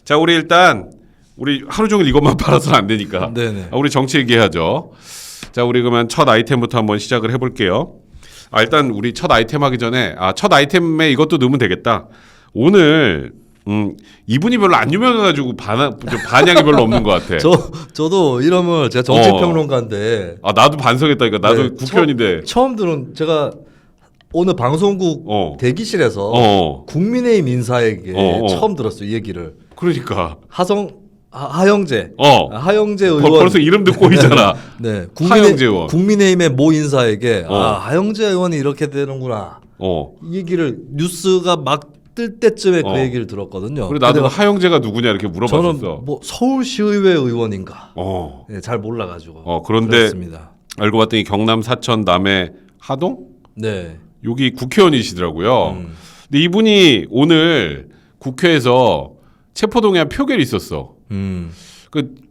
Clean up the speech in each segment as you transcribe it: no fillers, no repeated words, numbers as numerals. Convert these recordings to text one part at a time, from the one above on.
자, 우리 일단 우리 하루 종일 이것만 팔아서는 안 되니까. 네네. 우리 정치 얘기하죠. 자, 우리 그러면 첫 아이템부터 한번 시작을 해볼게요. 일단 우리 첫 아이템 하기 전에 첫 아이템에 이것도 넣으면 되겠다. 오늘 이분이 별로 안 유명해가지고 반향이 별로 없는 것 같아. 저도 이름을 제가 정치평론가인데 나도 반성했다니까. 나도 네, 국회의원인데 처음 들은 제가 오늘 방송국 대기실에서 국민의힘 인사에게 처음 들었어요. 이 얘기를. 그러니까 하영재 하영재 의원 벌써 이름도 꼬이잖아. 네, 하영재 의원. 국민의힘의 모 인사에게 하영재 의원이 이렇게 되는구나. 이 얘기를 뉴스가 막 뜰 때쯤에 그 얘기를 들었거든요. 그래 나도 하영재가 누구냐 이렇게 물어봤었어. 저는 뭐 서울시의회 의원인가. 네, 잘 몰라가지고. 그런데 그렇습니다. 알고 봤더니 경남 사천 남해 하동? 네. 여기 국회의원이시더라고요. 근데 이분이 오늘 국회에서 체포동의안 표결이 있었어.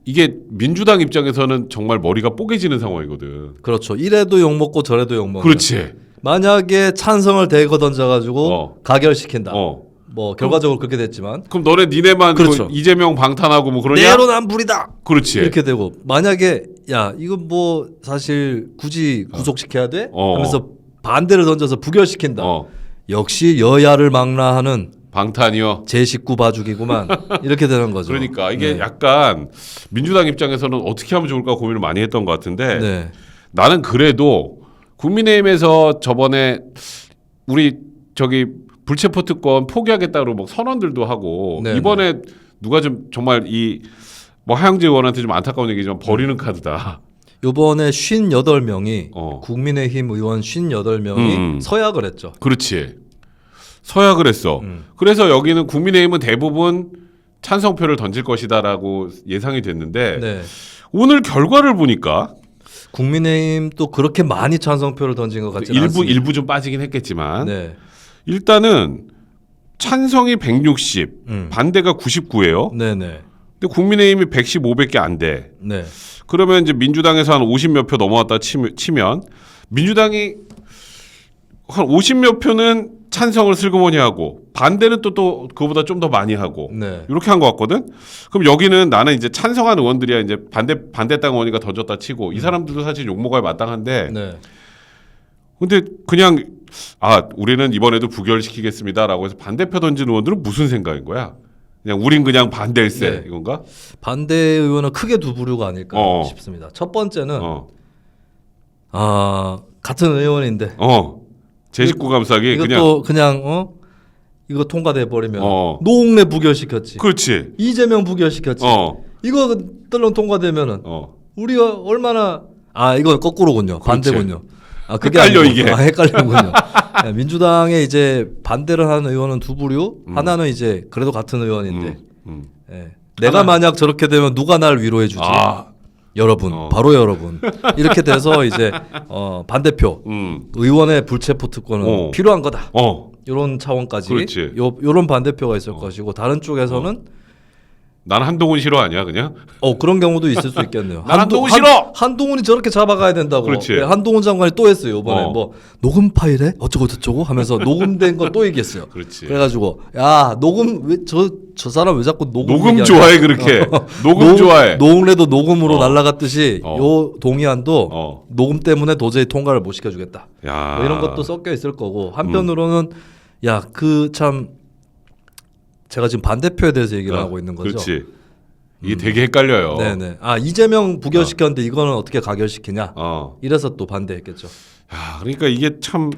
이게 민주당 입장에서는 정말 머리가 뽀개지는 상황이거든. 그렇죠. 이래도 욕먹고 저래도 욕먹고. 그렇지. 만약에 찬성을 대거 던져가지고 가결시킨다. 뭐 결과적으로 그렇게 됐지만. 그럼 니네만 그렇죠. 이재명 방탄하고 뭐 그러냐? 내로남불이다. 그렇지. 이렇게 되고 만약에 이거 뭐 사실 굳이 구속시켜야 돼? 하면서 반대를 던져서 부결시킨다. 역시 여야를 망라하는 방탄이요. 제 식구 봐주기구만. 이렇게 되는 거죠. 그러니까 이게 약간 민주당 입장에서는 어떻게 하면 좋을까 고민을 많이 했던 것 같은데 나는 그래도 국민의힘에서 저번에 우리 불체포 특권 포기하겠다고 뭐 선언들도 하고 이번에 누가 좀 정말 뭐 하영재 의원한테 좀 안타까운 얘기지만 버리는 카드다. 이번에 58명이 국민의힘 의원 58명이 서약을 했죠. 그렇지. 서약을 했어. 그래서 여기는 국민의힘은 대부분 찬성표를 던질 것이다라고 예상이 됐는데 오늘 결과를 보니까 국민의힘도 그렇게 많이 찬성표를 던진 것 같지는 않습니다. 일부 좀 빠지긴 했겠지만 일단은 찬성이 160, 반대가 99예요. 근데 국민의힘이 110, 500개 안 돼. 그러면 이제 민주당에서 한 50몇 표 넘어왔다 치면 민주당이 한 50몇 표는 찬성을 슬그머니 하고 반대는 또 그거보다 좀 더 많이 하고 이렇게 한 것 같거든. 그럼 여기는 나는 이제 찬성한 의원들이야 이제 반대당 의원이가 던졌다 치고 이 사람들도 사실 욕 먹어야 마땅한데 근데 그냥 우리는 이번에도 부결시키겠습니다라고 해서 반대표 던진 의원들은 무슨 생각인 거야? 우린 그냥 반대일세 이건가? 반대 의원은 크게 두 부류가 아닐까 싶습니다. 첫 번째는 같은 의원인데 제 식구 감싸기 이것도 그냥 이거 통과돼 버리면 노웅래 부결시켰지. 그렇지. 이재명 부결시켰지. 이거 떨렁 통과되면은 우리가 얼마나 이건 거꾸로군요. 그렇지. 반대군요. 그게 헷갈려 아니고, 이게. 헷갈리는군요. 민주당에 이제 반대를 하는 의원은 두 부류. 하나는 이제 그래도 같은 의원인데 내가 만약 저렇게 되면 누가 날 위로해 주지? 여러분, 바로 여러분. 이렇게 돼서 이제 반대표 의원의 불체포 특권은 필요한 거다. 이런 차원까지 요런 반대표가 있을 것이고 다른 쪽에서는 나는 한동훈 싫어 아니야 그냥? 그런 경우도 있을 수 있겠네요. 난 한동훈 싫어. 한동훈이 저렇게 잡아가야 된다고. 한동훈 장관이 또 했어요. 이번에 뭐 녹음 파일에 어쩌고 저쩌고 하면서 녹음된 거 또 얘기했어요. 그래가지고 녹음 왜 저 사람 왜 자꾸 녹음 좋아해 그렇게. 녹음 좋아해. 노웅래도 녹음으로 날아갔듯이 요 동의안도 녹음 때문에 도저히 통과를 못 시켜주겠다. 뭐 이런 것도 섞여 있을 거고 한편으로는 참 제가 지금 반대표에 대해서 얘기를 하고 있는 거죠. 그렇지. 이게 되게 헷갈려요. 네네. 이재명 부결시켰는데 이거는 어떻게 가결시키냐. 이래서 또 반대했겠죠. 그러니까 이게 참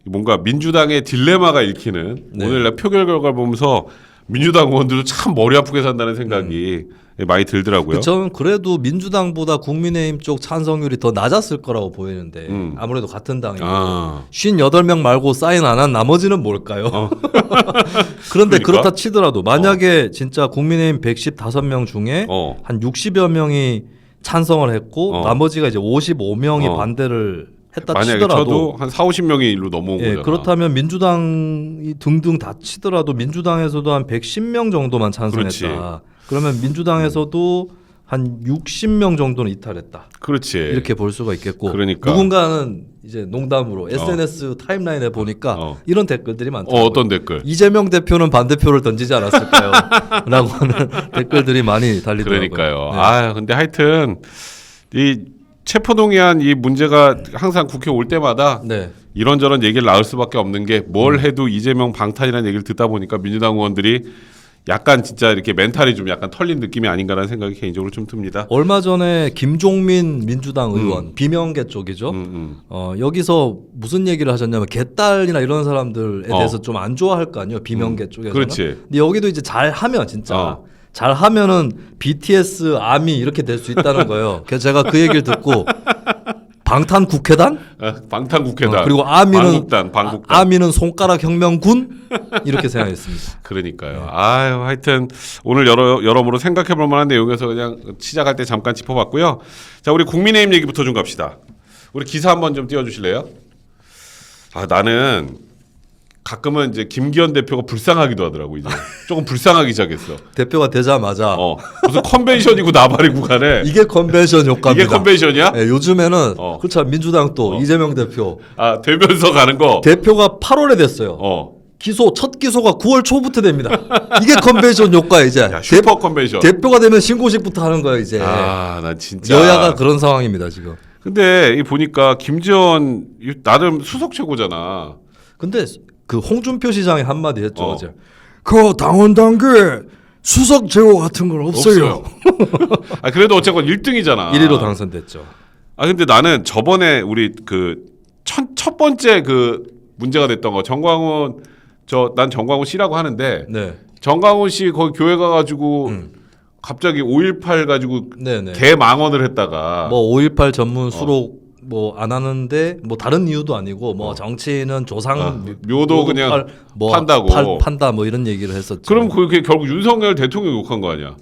뭔가 민주당의 딜레마가 읽히는 오늘 표결 결과를 보면서 민주당 의원들도 참 머리 아프게 산다는 생각이 많이 들더라고요. 저는 그래도 민주당보다 국민의힘 쪽 찬성률이 더 낮았을 거라고 보이는데 아무래도 같은 당이고 58명 말고 사인 안 한 나머지는 뭘까요? 그런데 그렇다 치더라도 만약에 진짜 국민의힘 115명 중에 한 60여 명이 찬성을 했고 나머지가 이제 55명이 반대를 했다 만약에 치더라도 쳐도 한 4, 50명이 일로 넘어온 거잖아. 그렇다면 민주당이 등등 다 치더라도 민주당에서도 한 110명 정도만 찬성했다. 그러면 민주당에서도 한 60명 정도는 이탈했다. 그렇지. 이렇게 볼 수가 있겠고. 그러니까. 누군가는 이제 농담으로 SNS 타임라인에 보니까 이런 댓글들이 많더라고요. 어떤 댓글? 이재명 대표는 반대표를 던지지 않았을까요? 라고 하는 댓글들이 많이 달리더라고요. 그러니까요. 네. 근데 하여튼 이 체포동의안 이 문제가 항상 국회 올 때마다 네. 이런저런 얘기를 나올 수밖에 없는 게 뭘 해도 이재명 방탄이라는 얘기를 듣다 보니까 민주당 의원들이 약간 진짜 이렇게 멘탈이 좀 약간 털린 느낌이 아닌가라는 생각이 개인적으로 좀 듭니다. 얼마 전에 김종민 민주당 의원 비명계 쪽이죠. 여기서 무슨 얘기를 하셨냐면 개딸이나 이런 사람들에 대해서 좀 안 좋아할 거 아니에요. 비명계 쪽에서는. 그렇지. 근데 여기도 이제 잘하면 진짜 잘하면은 BTS 아미 이렇게 될 수 있다는 거예요. 그래서 제가 그 얘기를 듣고 방탄 국회단? 방탄국회단. 그리고 아미는 방국단. 아미는 손가락 혁명군 이렇게 생각했습니다. 그러니까요. 하여튼 오늘 여러모로 생각해볼 만한 내용에서 그냥 시작할 때 잠깐 짚어봤고요. 자, 우리 국민의힘 얘기부터 좀 갑시다. 우리 기사 한번 좀 띄워주실래요? 나는 가끔은 이제 김기현 대표가 불쌍하기도 하더라고. 이제 조금 불쌍하기 시작했어. 대표가 되자마자 무슨 컨벤션이고 나발이고 간에 이게 컨벤션 효과입니다. 이게 컨벤션이야? 네, 요즘에는 그렇죠. 민주당 또 이재명 대표 되면서 가는 거 대표가 8월에 됐어요. 첫 기소가 9월 초부터 됩니다. 이게 컨벤션 효과 이제. 야, 슈퍼 컨벤션. 대표가 되면 신고식부터 하는 거예요 이제. 난 진짜 여야가 그런 상황입니다 지금. 근데 이 보니까 김지원 나름 수석 최고잖아. 근데 그 홍준표 시장이 한마디 했죠 어제. 그 당원 단계에 수석 제호 같은 건 없어요. 그래도 어쨌건 1등이잖아. 1위로 당선됐죠. 근데 나는 저번에 우리 그 첫 번째 그 문제가 됐던 거 난 정광훈 씨라고 하는데 정광훈 씨 거기 교회 가가지고 갑자기 5.18 가지고 개망언을 했다가 뭐 5.18 전문 수록 뭐 안 하는데 뭐 다른 이유도 아니고 뭐 정치는 조상 묘도 그냥 판다고 판다 뭐 이런 얘기를 했었죠. 그럼 그게 결국 윤석열 대통령 욕한 거 아니야?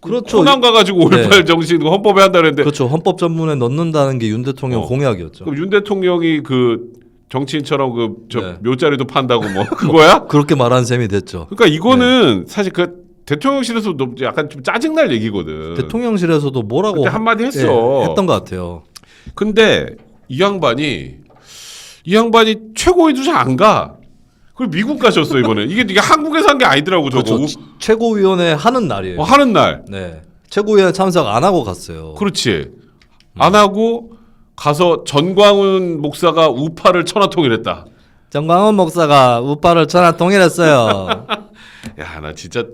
그렇죠. 호남 가가지고 5.18 정신 헌법에 한다 그랬는데 그렇죠. 헌법 전문에 넣는다는 게 윤 대통령 공약이었죠. 그럼 윤 대통령이 그 정치인처럼 묘자리도 판다고 뭐 그거야? 그렇게 말한 셈이 됐죠. 그러니까 이거는 사실 그 대통령실에서도 약간 좀 짜증날 얘기거든. 대통령실에서도 뭐라고 그때 한마디 했어. 했던 것 같아요. 근데 이 양반이 최고위도 잘 안 가. 그리고 미국 가셨어 이번에. 이게 한국에서 한 게 아니더라고 저거. 그렇죠. 최고위원회 하는 날이에요. 하는 날. 네. 최고위원회 참석 안 하고 갔어요. 그렇지. 안 하고 가서 전광훈 목사가 우파를 천하통일했다. 전광훈 목사가 우파를 천하통일했어요. 야, 나 진짜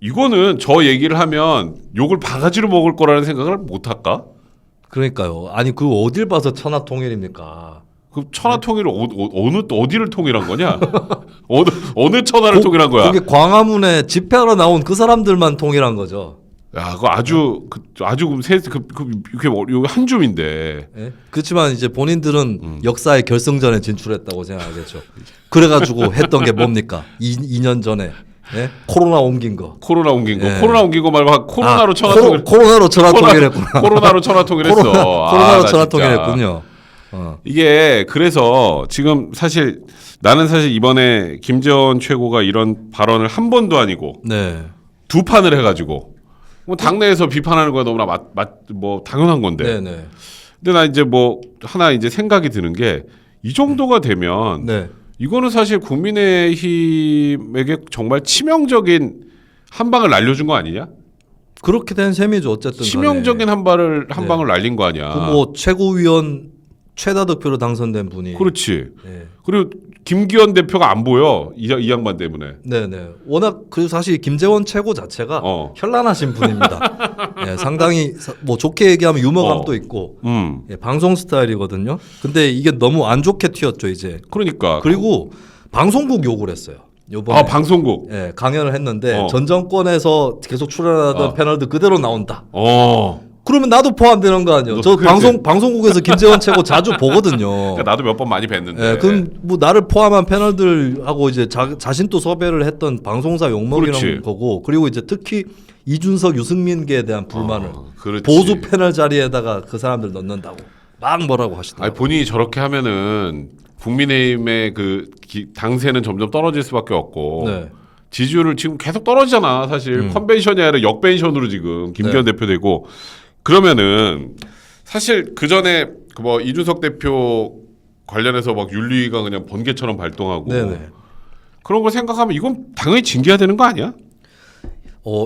이거는 저 얘기를 하면 욕을 바가지로 먹을 거라는 생각을 못 할까? 그러니까요. 아니 그 어딜 봐서 천하통일입니까? 그 천하통일을 어디를 통일한 거냐? 어느 천하를 통일한 거야? 그게 광화문에 집회하러 나온 그 사람들만 통일한 거죠. 야, 그거 아주 이렇게 한 줌인데. 네? 그렇지만 이제 본인들은 역사의 결승전에 진출했다고 생각하겠죠. 그래가지고 했던 게 뭡니까? 2년 전에. 네? 코로나 옮긴 거. 코로나 옮긴 거 말고 코로나로 천하통일. 코로나로 천하통일했구나. 코로나로 천하통일했어. 코로나로 천하통일했군요. 이게 그래서 지금 나는 사실 이번에 김재원 최고가 이런 발언을 한 번도 아니고 두 판을 해가지고 뭐 당내에서 비판하는 거야 너무나 뭐 당연한 건데. 근데 나 이제 뭐 하나 이제 생각이 드는 게 이 정도가 되면. 이거는 사실 국민의힘에게 정말 치명적인 한 방을 날려준 거 아니냐? 그렇게 된 셈이죠. 어쨌든 치명적인 한 방을 날린 거 아니야? 뭐 최고위원 최다 득표로 당선된 분이. 그렇지. 그리고 김기현 대표가 안 보여 이 양반 때문에. 워낙 그 사실 김재원 최고 자체가 현란하신 분입니다. 상당히 뭐 좋게 얘기하면 유머감도 있고 방송 스타일이거든요. 근데 이게 너무 안 좋게 튀었죠 이제. 그러니까. 그리고 방송국 욕을 했어요. 요번에. 방송국. 강연을 했는데 전 정권에서 계속 출연하던 패널들 그대로 나온다. 그러면 나도 포함되는 거 아니에요? 저 방송국에서 김재원 최고 자주 보거든요. 그러니까 나도 몇 번 많이 뵀는데. 그럼 뭐 나를 포함한 패널들하고 이제 자신 또 섭외를 했던 방송사 욕먹이는 거고, 그리고 이제 특히 이준석, 유승민계에 대한 불만을 보수 패널 자리에다가 그 사람들 넣는다고 막 뭐라고 하시더라고요. 본인이 저렇게 하면은 국민의힘의 그 당세는 점점 떨어질 수밖에 없고. 지지율을 지금 계속 떨어지잖아. 사실 컨벤션이 아니라 역벤션으로 지금 김기현 네. 대표 되고 그러면은 사실 그 전에 뭐 이준석 대표 관련해서 막 윤리위가 그냥 번개처럼 발동하고 네네. 그런 걸 생각하면 이건 당연히 징계해야 되는 거 아니야?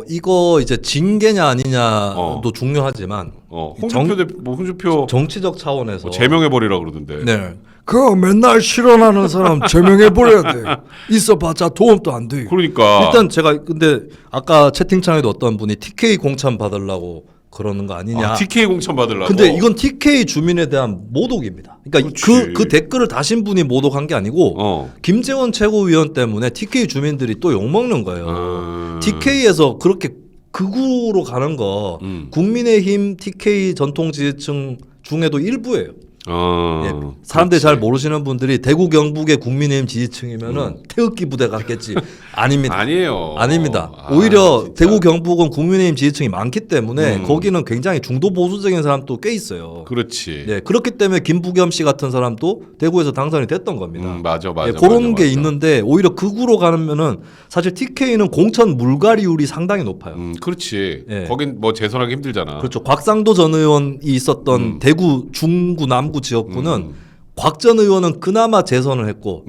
이거 이제 징계냐 아니냐도 중요하지만 홍준표 대표, 뭐 홍준표 정치적 차원에서 제명해 버리라 그러던데. 네. 그거 맨날 실언하는 사람 제명해버려야 돼. 있어봤자 도움도 안 돼. 그러니까 일단 제가 근데 아까 채팅창에도 어떤 분이 TK 공천 받으려고 그러는 거 아니냐. TK 공천 받으려고. 근데 이건 TK 주민에 대한 모독입니다. 그러니까 그 댓글을 다신 분이 모독한 게 아니고 김재원 최고위원 때문에 TK 주민들이 또 욕먹는 거예요. TK에서 그렇게 극우로 가는 거 국민의힘 TK 전통 지지층 중에도 일부예요. 예, 사람들이 잘 모르시는 분들이 대구 경북의 국민의힘 지지층이면은 태극기 부대 갔겠지. 아닙니다. 아니에요. 아닙니다. 오히려 진짜. 대구 경북은 국민의힘 지지층이 많기 때문에 거기는 굉장히 중도 보수적인 사람도 꽤 있어요. 그렇지. 네, 그렇기 때문에 김부겸 씨 같은 사람도 대구에서 당선이 됐던 겁니다. 맞아. 예, 그런 게 있는데 오히려 극우로 가면은 사실 TK는 공천 물갈이율이 상당히 높아요. 그렇지. 예. 거긴 뭐 재선하기 힘들잖아. 그렇죠. 곽상도 전 의원이 있었던 대구 중구 남구 지역구는 곽 전 의원은 그나마 재선을 했고,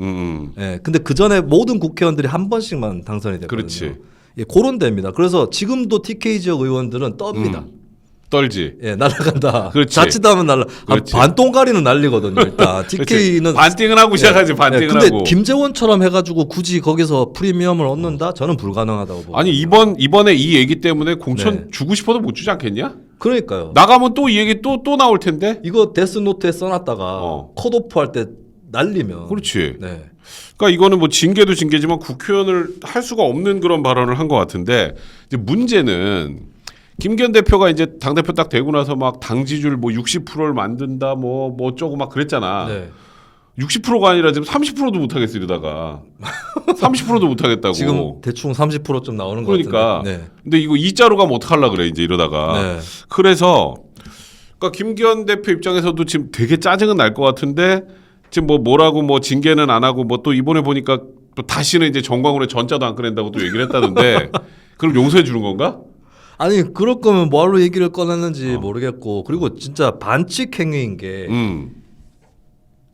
예, 근데 그 전에 모든 국회의원들이 한 번씩만 당선이 됐거든요. 그렇지. 예, 그런 데입니다. 그래서 지금도 TK 지역 의원들은 떱니다. 떨지. 예, 날아간다. 그렇지. 자칫하면 한 그렇지. 반동가리는 날리거든요. 일단 TK는 반띵을 하고 시작하지. 반띵을 근데 하고. 김재원처럼 해가지고 굳이 거기서 프리미엄을 얻는다? 저는 불가능하다고 봅니다. 아니 이번에 이 얘기 때문에 공천 네. 주고 싶어도 못 주지 않겠냐? 그러니까요. 나가면 또 이 얘기 또 나올 텐데. 이거 데스노트에 써놨다가 컷오프 할 때 날리면. 그렇지. 네. 그러니까 이거는 뭐 징계도 징계지만 국회의원을 할 수가 없는 그런 발언을 한 것 같은데 이제 문제는 김기현 대표가 이제 당 대표 딱 되고 나서 막 당 지지율 뭐 60%를 만든다 뭐 어쩌고 막 그랬잖아. 네. 60%가 아니라 지금 30%도 못 하겠어 이러다가 30%도 못 하겠다고. 지금 대충 30%좀 나오는 거 그러니까. 같은데. 네. 근데 이거 이자로 가면 어떡하려 그래 이제 이러다가. 네. 그래서 그러니까 김기현 대표 입장에서도 지금 되게 짜증은 날 것 같은데 지금 뭐라고 뭐 징계는 안 하고 뭐 또 이번에 보니까 또 다시는 이제 정광훈의 전자도 안 꺼낸다고 또 얘기를 했다던데 그럼 용서해 주는 건가? 아니 그럴 거면 뭐하러 얘기를 꺼냈는지 모르겠고 그리고 진짜 반칙 행위인 게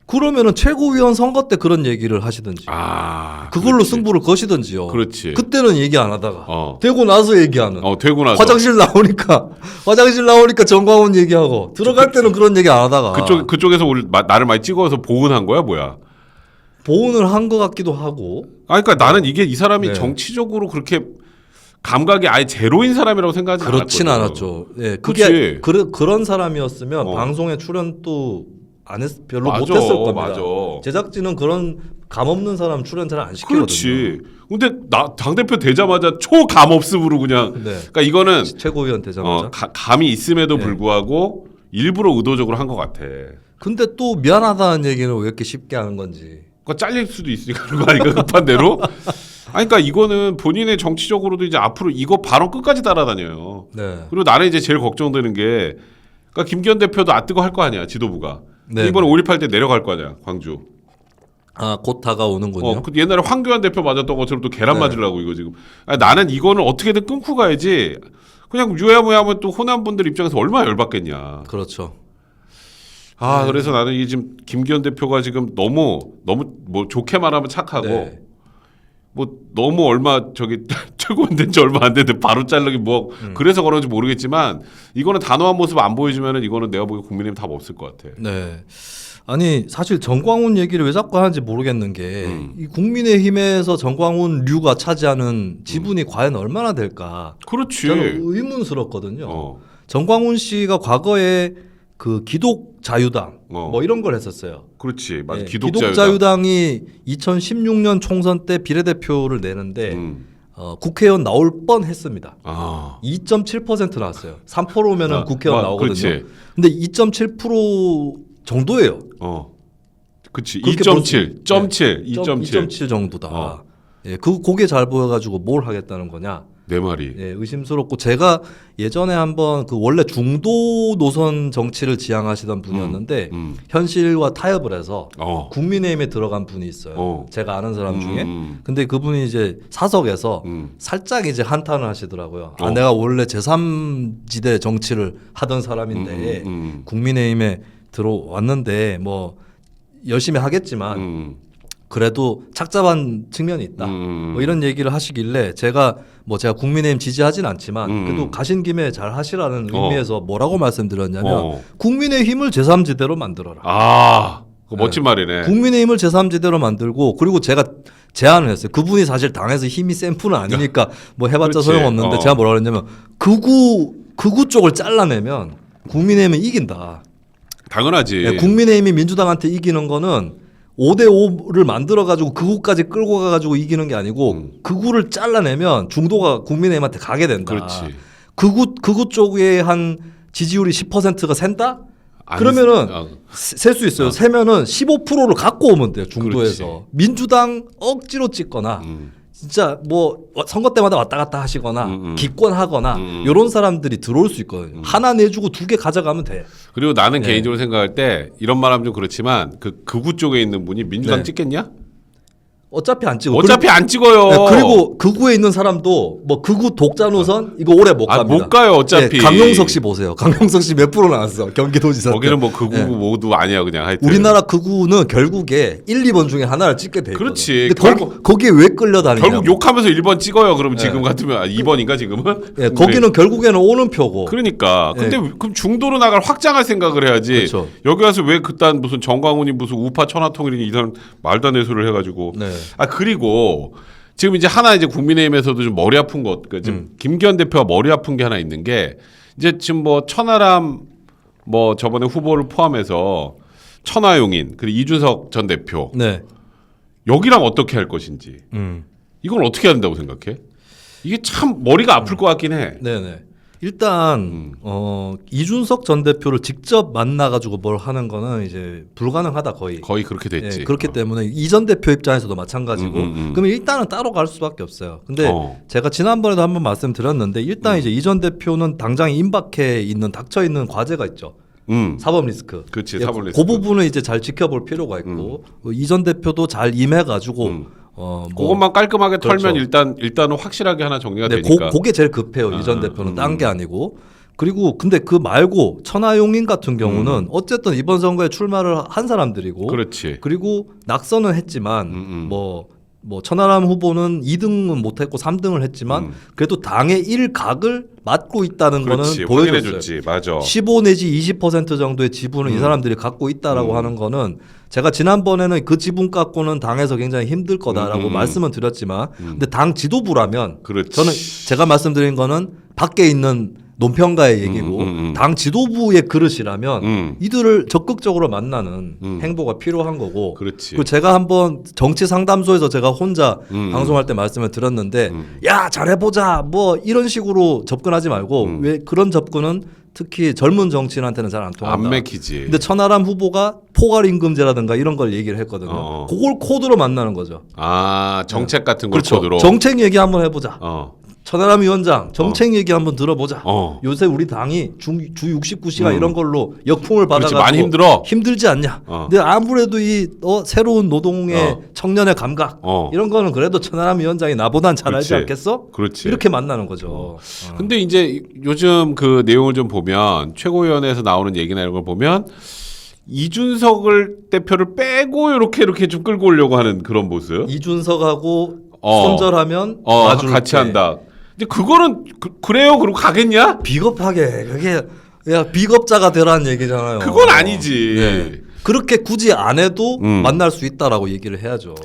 그러면은 최고위원 선거 때 그런 얘기를 하시든지 그걸로 그렇지. 승부를 거시든지요. 그렇지. 그때는 얘기 안 하다가 되고 나서 얘기하는. 되고 나서 화장실 나오니까 정광훈 얘기하고 들어갈 때는 그런 얘기 안 하다가 그쪽에서 나를 많이 찍어서 보은한 거야 뭐야? 보온을 한 것 같기도 하고. 그러니까 나는 이게 이 사람이 네. 정치적으로 그렇게 감각이 아예 제로인 사람이라고 생각하지 그렇진 않았거든. 않았죠. 예, 그게 그런 사람이었으면 방송에 출연도 별로 맞아, 못했을 겁니다. 맞아. 제작진은 그런 감 없는 사람 출연 잘 안 시키거든요. 그렇지. 근데 당 대표 되자마자 초감 없음으로 그냥. 네. 그러니까 이거는 최고위원 되자마자. 감이 있음에도 네. 불구하고 일부러 의도적으로 한 것 같아. 근데 또 미안하다는 얘기는 왜 이렇게 쉽게 하는 건지. 그러니까 잘릴 수도 있으니까 그런 거 아닌가 급한 대로. 아니 그러니까 이거는 본인의 정치적으로도 이제 앞으로 이거 발언 끝까지 따라다녀요. 네. 그리고 나는 이제 제일 걱정되는 게 그러니까 김기현 대표도 아뜨거 할 거 아니야 지도부가. 네. 이번에 5.18 때 내려갈 거 아니야 광주. 곧 다가오는군요. 그 옛날에 황교안 대표 맞았던 것처럼 또 계란 맞으려고 이거 지금. 아니, 나는 이거는 어떻게든 끊고 가야지. 그냥 유야무야하면 또 호남 분들 입장에서 얼마나 열받겠냐. 그렇죠. 그래서 나는 이 지금 김기현 대표가 지금 너무 뭐 좋게 말하면 착하고 네. 뭐 너무 얼마 최고원 된 지 얼마 안 됐는데 바로 자르기 뭐 그래서 그런지 모르겠지만 이거는 단호한 모습 안 보여주면은 이거는 내가 보기에 국민의힘 답 없을 것 같아. 네. 아니 사실 정광훈 얘기를 왜 자꾸 하는지 모르겠는 게 이 국민의힘에서 정광훈류가 차지하는 지분이 과연 얼마나 될까? 그렇지. 저는 의문스럽거든요. 정광훈 씨가 과거에 그 기독 자유당 뭐 이런 걸 했었어요. 그렇지. 맞아. 네, 기독 자유당이 2016년 총선 때 비례대표를 내는데 국회의원 나올 뻔했습니다. 2.7% 나왔어요. 3%면은 국회의원 나오거든요. 그렇지. 근데 2.7% 정도예요. 그렇지. 그렇게 2.7 정도다. 예, 그게 잘 보여가지고 뭘 하겠다는 거냐? 말이. 예, 의심스럽고 제가 예전에 한번 그 원래 중도 노선 정치를 지향하시던 분이었는데 현실과 타협을 해서 국민의힘에 들어간 분이 있어요. 제가 아는 사람 중에. 근데 그분이 이제 사석에서 살짝 이제 한탄을 하시더라고요. 아, 내가 원래 제3지대 정치를 하던 사람인데 국민의힘에 들어왔는데 뭐 열심히 하겠지만 그래도 착잡한 측면이 있다. 뭐 이런 얘기를 하시길래 제가 국민의힘 지지하진 않지만 그래도 가신 김에 잘 하시라는 의미에서 뭐라고 말씀드렸냐면 국민의힘을 제3지대로 만들어라. 아, 멋진 말이네. 국민의힘을 제3지대로 만들고 그리고 제가 제안을 했어요. 그분이 사실 당에서 힘이 센 분은 아니니까 뭐 해봤자 그렇지. 소용없는데 제가 뭐라고 그랬냐면 극우 쪽을 잘라내면 국민의힘은 이긴다. 당연하지. 네, 국민의힘이 민주당한테 이기는 거는 5대5를 만들어가지고 극우까지 끌고 가가지고 이기는 게 아니고 극우를 잘라내면 중도가 국민의힘한테 가게 된다. 그렇지. 극우 쪽에 한 지지율이 10%가 샌다? 그러면은 셀 수 있어요. 세면은 15%를 갖고 오면 돼요. 중도에서. 그렇지. 민주당 억지로 찍거나 진짜 뭐 선거 때마다 왔다 갔다 하시거나 기권하거나 이런 사람들이 들어올 수 있거든요. 하나 내주고 2개 가져가면 돼. 그리고 나는 개인적으로 생각할 때 이런 말하면 좀 그렇지만 그 극우 쪽에 있는 분이 민주당 찍겠냐? 어차피 안 찍어. 어차피 안 찍어요. 네, 그리고 극우에 있는 사람도 뭐 극우 독자 노선 이거 오래 못 갑니다. 못 가요 어차피. 강용석 씨 보세요. 강용석 씨 몇 프로 나왔어 경기도지사. 거기는 뭐 극우 모두 아니야 그냥 하여튼. 우리나라 극우는 결국에 1, 2번 중에 하나를 찍게 돼 있거든. 그렇지. 근데 거기에 왜 끌려다니냐? 결국 욕하면서 1번 찍어요. 그럼 지금 같으면 2번인가 지금은? 예, 거기는 결국에는 오는 표고. 그러니까. 근데 그럼 중도로 나갈 확장할 생각을 해야지. 그렇죠. 여기 와서 왜 그딴 무슨 정광훈이 무슨 우파 천하통일이니 이런 말도 안 되는 소리를 해가지고. 네. 아 그리고 지금 이제 하나 이제 국민의힘에서도 좀 머리 아픈 것, 지금 김기현 대표가 머리 아픈 게 하나 있는 게 이제 지금 뭐 천하람 뭐 저번에 후보를 포함해서 천하용인 그리고 이준석 전 대표 네. 여기랑 어떻게 할 것인지 이걸 어떻게 해야 된다고 생각해? 이게 참 머리가 아플 것 같긴 해. 네네. 일단 이준석 전 대표를 직접 만나가지고 뭘 하는 거는 이제 불가능하다 거의. 거의 그렇게 됐지. 예, 그렇기 때문에 이 전 대표 입장에서도 마찬가지고. 그러면 일단은 따로 갈 수밖에 없어요. 근데 제가 지난번에도 한번 말씀드렸는데 일단 이제 이 전 대표는 당장 임박해 있는 닥쳐 있는 과제가 있죠. 사법 리스크. 그렇지. 예, 사법 리스크. 그 부분을 이제 잘 지켜볼 필요가 있고 이 전 대표도 잘 임해가지고. 그것만 깔끔하게 그렇죠. 털면 일단은 확실하게 하나 정리가 네, 되니까. 그게 제일 급해요. 이 전 대표는 딴 게 아니고. 그리고 근데 그 말고 천하용인 같은 경우는 어쨌든 이번 선거에 출마를 한 사람들이고. 그렇지. 그리고 낙선은 했지만 뭐 천하람 후보는 2등은 못했고 3등을 했지만 그래도 당의 일각을 맡고 있다는 그렇지. 거는 보여줬어요. 확인해줬지. 맞아. 15 내지 20% 정도의 지분을 이 사람들이 갖고 있다라고 하는 거는 제가 지난번에는 그 지분 갖고는 당에서 굉장히 힘들 거다라고 말씀은 드렸지만 근데 당 지도부라면 그렇지. 저는 제가 말씀드린 거는 밖에 있는 논평가의 얘기고 당 지도부의 그릇이라면 이들을 적극적으로 만나는 행보가 필요한 거고. 그렇지. 그리고 제가 한번 정치 상담소에서 제가 혼자 방송할 때 말씀을 드렸는데 야 잘해보자 뭐 이런 식으로 접근하지 말고 왜 그런 접근은 특히 젊은 정치인한테는 잘 안 통한다. 안 맥히지. 근데 천하람 후보가 포괄임금제라든가 이런 걸 얘기를 했거든요. 그걸 코드로 만나는 거죠. 아 정책 같은 걸 그렇죠. 코드로. 정책 얘기 한번 해보자. 천하람 위원장 정책 얘기 한번 들어보자. 요새 우리 당이 주 69시간 이런 걸로 역풍을 받아가지고 많이 힘들어. 힘들지 않냐. 근데 아무래도 이 새로운 노동의 청년의 감각 이런 거는 그래도 천하람 위원장이 나보단 잘 알지 않겠어? 그렇지. 이렇게 만나는 거죠. 근데 이제 요즘 그 내용을 좀 보면 최고위원회에서 나오는 얘기나 이런 걸 보면 이준석을 대표를 빼고 이렇게 좀 끌고 오려고 하는 그런 모습. 이준석하고 손절하면 봐줄게. 같이 한다. 근데 그거는 그래요? 그러고 가겠냐? 비겁하게 그게 야 비겁자가 되라는 얘기잖아요. 그건 아니지. 네. 그렇게 굳이 안 해도 만날 수 있다라고 얘기를 해야죠.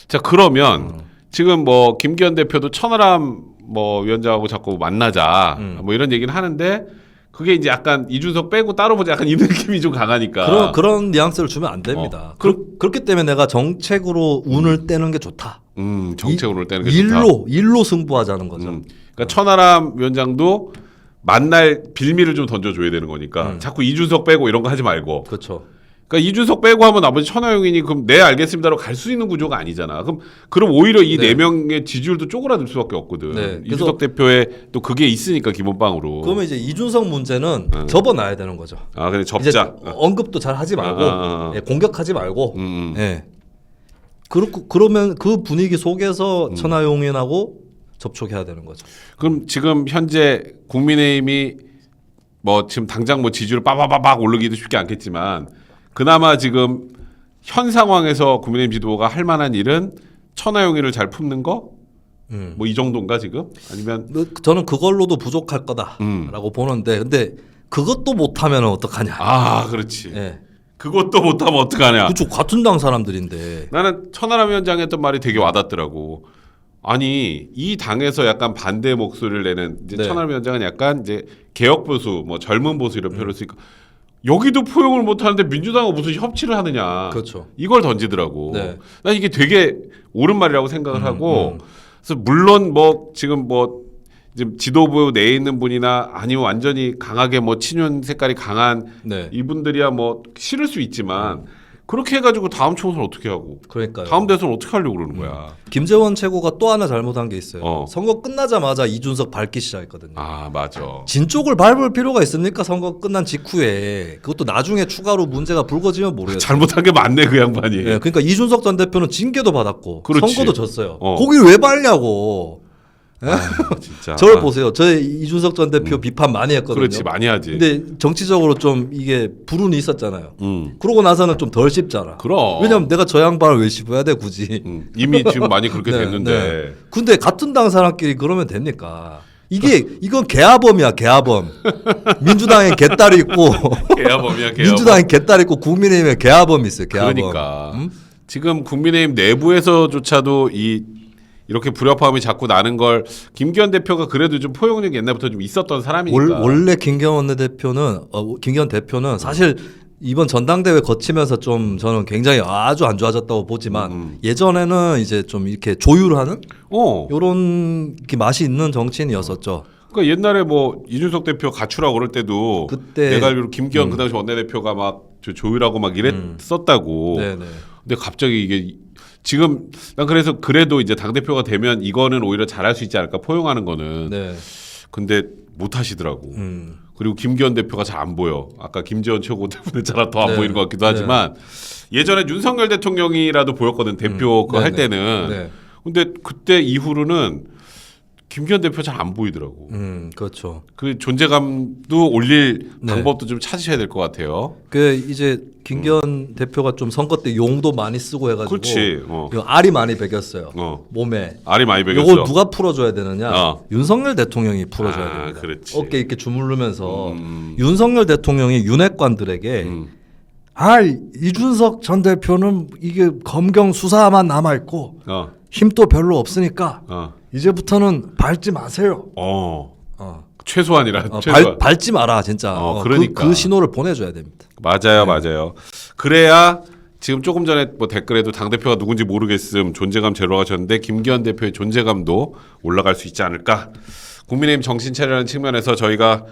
자 그러면 지금 뭐 김기현 대표도 천하람 뭐 위원장하고 자꾸 만나자 뭐 이런 얘기는 하는데 그게 이제 약간 이준석 빼고 따로 보자 약간 이 느낌이 좀 강하니까 그런 뉘앙스를 주면 안 됩니다. 그렇기 때문에 내가 정책으로 운을 떼는 게 좋다. 정책으로 떼는 게 좋다. 일로 승부하자는 거죠. 그러니까 천하람 위원장도 만날 빌미를 좀 던져줘야 되는 거니까 자꾸 이준석 빼고 이런 거 하지 말고. 그렇죠. 그러니까 이준석 빼고 하면 나머지 천하용인이 그럼 네 알겠습니다로 갈 수 있는 구조가 아니잖아. 그럼 오히려 이 네 명의 지지율도 쪼그라들 수밖에 없거든. 네. 이준석 대표의 또 그게 있으니까 기본빵으로. 그러면 이제 이준석 문제는 접어놔야 되는 거죠. 아, 근데 접자. 이제 언급도 잘 하지 말고 예, 공격하지 말고. 예. 그러면 그 분위기 속에서 천하용인하고 접촉해야 되는 거죠. 그럼 지금 현재 국민의힘이 뭐 지금 당장 뭐 지지율 빠바바박 오르기도 쉽지 않겠지만 그나마 지금 현 상황에서 국민의힘 지도가 할 만한 일은 천하용인을 잘 품는 거? 뭐 이 정도인가 지금? 아니면 저는 그걸로도 부족할 거다라고 보는데 근데 그것도 못하면 어떡하냐? 아, 그렇지. 예. 그것도 못하면 어떡하냐? 그쪽 같은 당 사람들인데. 나는 천하람 위원장이 했던 말이 되게 와닿더라고. 아니 이 당에서 약간 반대 목소리를 내는 이제 네. 천하람 위원장은 약간 이제 개혁 보수, 뭐 젊은 보수 이런 표현을 쓰니까 여기도 포용을 못 하는데 민주당과 무슨 협치를 하느냐. 그렇죠. 이걸 던지더라고. 네. 난 이게 되게 옳은 말이라고 생각을 하고. 그래서 물론 뭐 지금 뭐 지금 지도부 내에 있는 분이나 아니면 완전히 강하게 뭐 친윤 색깔이 강한 네. 이분들이야 뭐 싫을 수 있지만 그렇게 해가지고 다음 총선 어떻게 하고 그러니까요. 다음 대선 어떻게 하려고 그러는 거야. 김재원 최고가 또 하나 잘못한 게 있어요. 어. 선거 끝나자마자 이준석 밟기 시작했거든요. 아, 맞아. 진 쪽을 밟을 필요가 있습니까? 선거 끝난 직후에. 그것도 나중에 추가로 문제가 불거지면 모르겠어요. 잘못한 게 맞네 그 양반이. 예, 그러니까 이준석 전 대표는 징계도 받았고 그렇지. 선거도 졌어요. 어. 거길 왜 밟냐고. 예? 아, 진짜. 저를 보세요. 저 이준석 전 대표 비판 많이 했거든요. 그렇지, 많이 하지. 근데 정치적으로 좀 이게 불운이 있었잖아요. 음. 그러고 나서는 좀 덜 씹잖아. 그럼. 왜냐면 내가 저 양반을 왜 씹어야 돼 굳이. 이미 지금 많이 그렇게 네, 됐는데. 네. 근데 같은 당 사람끼리 그러면 됩니까? 이건 개화범이야 개화범. 민주당에 개딸이 있고 개화범이야, 개화범. 민주당에 개딸이 있고 국민의힘에 개화범이 있어요. 개화범. 그러니까 지금 국민의힘 내부에서조차도 이렇게 불협화음이 자꾸 나는 걸 김기현 대표가 그래도 좀 포용력이 옛날부터 좀 있었던 사람이니까. 원래 김기현 대표는 사실 이번 전당대회 거치면서 좀 저는 굉장히 아주 안 좋아졌다고 보지만 예전에는 이제 좀 이렇게 조율하는 이런 맛이 있는 정치인이었었죠. 그러니까 옛날에 뭐 이준석 대표 가출하고 그럴 때도 그때 내가 알기로 김기현 그 당시 원내대표가 막 조율하고 막 이랬었다고. 네네. 근데 갑자기 이게 지금 난 그래서 그래도 이제 당 대표가 되면 이거는 오히려 잘할 수 있지 않을까 포용하는 거는. 네. 근데 못 하시더라고. 그리고 김기현 대표가 잘 안 보여. 아까 김재원 최고 때문에 잘 더 안 네. 보이는 것 같기도 하지만 예전에 윤석열 대통령이라도 보였거든 대표 그거 할 때는. 네. 근데 그때 이후로는 김기현 대표 잘 안 보이더라고. 그렇죠. 그 존재감도 올릴 네. 방법도 좀 찾으셔야 될 것 같아요. 그 이제 김기현 대표가 좀 선거 때 용도 많이 쓰고 해가지고 그렇지. 이거 알이 많이 베겼어요. 어. 몸에. 알이 많이 베겼어. 이걸 누가 풀어줘야 되느냐? 윤석열 대통령이 풀어줘야 아, 됩니다. 그렇지. 어깨 이렇게 주무르면서 윤석열 대통령이 윤핵관들에게 이준석 전 대표는 이게 검경 수사만 남아 있고 힘도 별로 없으니까 이제부터는 밟지 마세요. 최소한이라. 최소한. 밟지 마라 진짜. 그러니까. 그 신호를 보내줘야 됩니다. 맞아요, 맞아요. 그래야 지금 조금 전에 뭐 댓글에도 당 대표가 누군지 모르겠음 존재감 제로 하셨는데 김기현 대표의 존재감도 올라갈 수 있지 않을까. 국민의힘 정신 차리라는 측면에서 저희가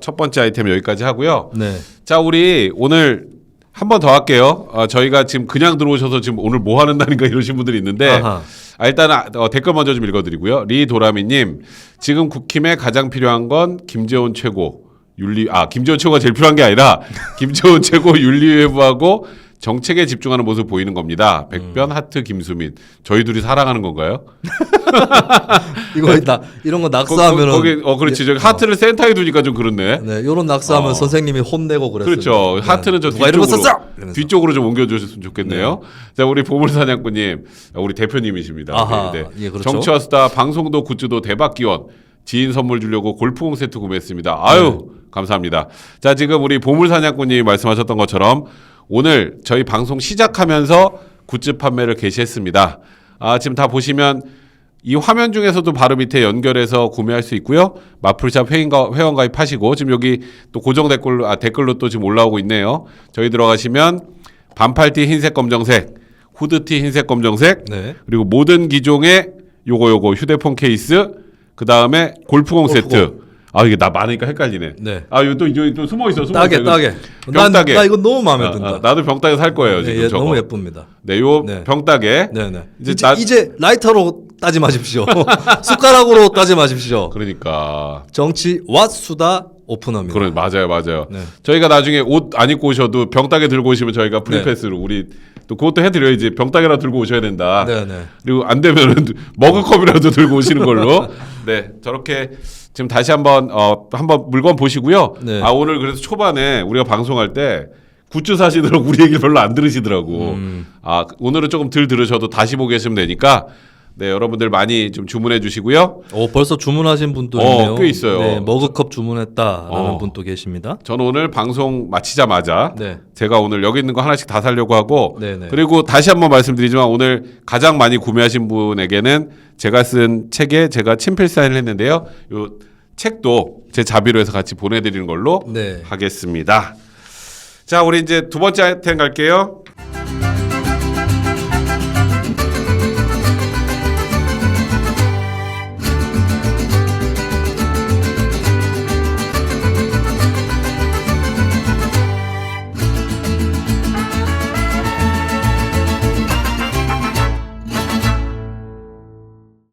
첫 번째 아이템 여기까지 하고요. 네. 자, 우리 오늘 한 번 더 할게요. 저희가 지금 그냥 들어오셔서 지금 오늘 뭐 하는 날인가 이러신 분들이 있는데 일단 댓글 먼저 좀 읽어드리고요. 리도라미님, 지금 국힘에 가장 필요한 건 김재원 최고 김재원 최고가 제일 필요한 게 아니라 김재원 최고 윤리외부하고 정책에 집중하는 모습 보이는 겁니다. 백변 하트 김수민, 저희 둘이 사랑하는 건가요? 이런 거 낙서하면은 거기 그렇지. 저기 하트를 센터에 두니까 좀 그렇네. 네, 이런 낙서하면 선생님이 혼내고 그랬어요. 그렇죠. 네. 하트는 저 뒤쪽으로 좀 옮겨주셨으면 좋겠네요. 네. 자, 우리 보물사냥꾼님, 우리 대표님이십니다. 아하, 네. 예, 그렇죠. 정치와 수다, 방송도 굿즈도 대박 기원. 지인 선물 주려고 골프공 세트 구매했습니다. 아유, 감사합니다. 자, 지금 우리 보물사냥꾼님이 말씀하셨던 것처럼 오늘 저희 방송 시작하면서 굿즈 판매를 개시했습니다. 지금 다 보시면 이 화면 중에서도 바로 밑에 연결해서 구매할 수 있고요. 마플샵 회원 가입하시고 지금 여기 또 고정 댓글로 또 지금 올라오고 있네요. 저희 들어가시면 반팔티 흰색 검정색, 후드티 흰색 검정색, 네. 그리고 모든 기종의 요거 휴대폰 케이스, 그 다음에 골프공 세트. 아 이게 나 많으니까 헷갈리네. 네. 아 이거 또 숨어 있어. 따개. 병따개. 나 이거 너무 마음에 든다. 나도 병따개 살 거예요 지금. 네, 저거. 너무 예쁩니다. 네, 요 병따개. 네네. 이제 라이터로 따지 마십시오. 숟가락으로 따지 마십시오. 그러니까 정치 왓수다 오픈합니다. 그래 맞아요. 네. 저희가 나중에 옷 안 입고 오셔도 병따개 들고 오시면 저희가 프리패스로 우리 또 그것도 해드려야지. 병따개라도 들고 오셔야 된다. 네네. 그리고 안 되면은 머그컵이라도 들고 오시는 걸로. 네, 저렇게 지금 다시 한번 물건 보시고요. 네. 아 오늘 그래서 초반에 우리가 방송할 때 굿즈 사시더라고 우리 얘기를 별로 안 들으시더라고. 아 오늘은 조금 덜 들으셔도 다시 보고 계시면 되니까. 네, 여러분들 많이 좀 주문해 주시고요. 벌써 주문하신 분도 있네요. 꽤 있어요. 네, 머그컵 주문했다라는 분도 계십니다. 저는 오늘 방송 마치자마자 네. 제가 오늘 여기 있는 거 하나씩 다 사려고 하고 네네. 그리고 다시 한번 말씀드리지만 오늘 가장 많이 구매하신 분에게는 제가 쓴 책에 제가 친필 사인을 했는데요. 요 책도 제 자비로 해서 같이 보내드리는 걸로 네. 하겠습니다. 자, 우리 이제 두 번째 아이템 갈게요.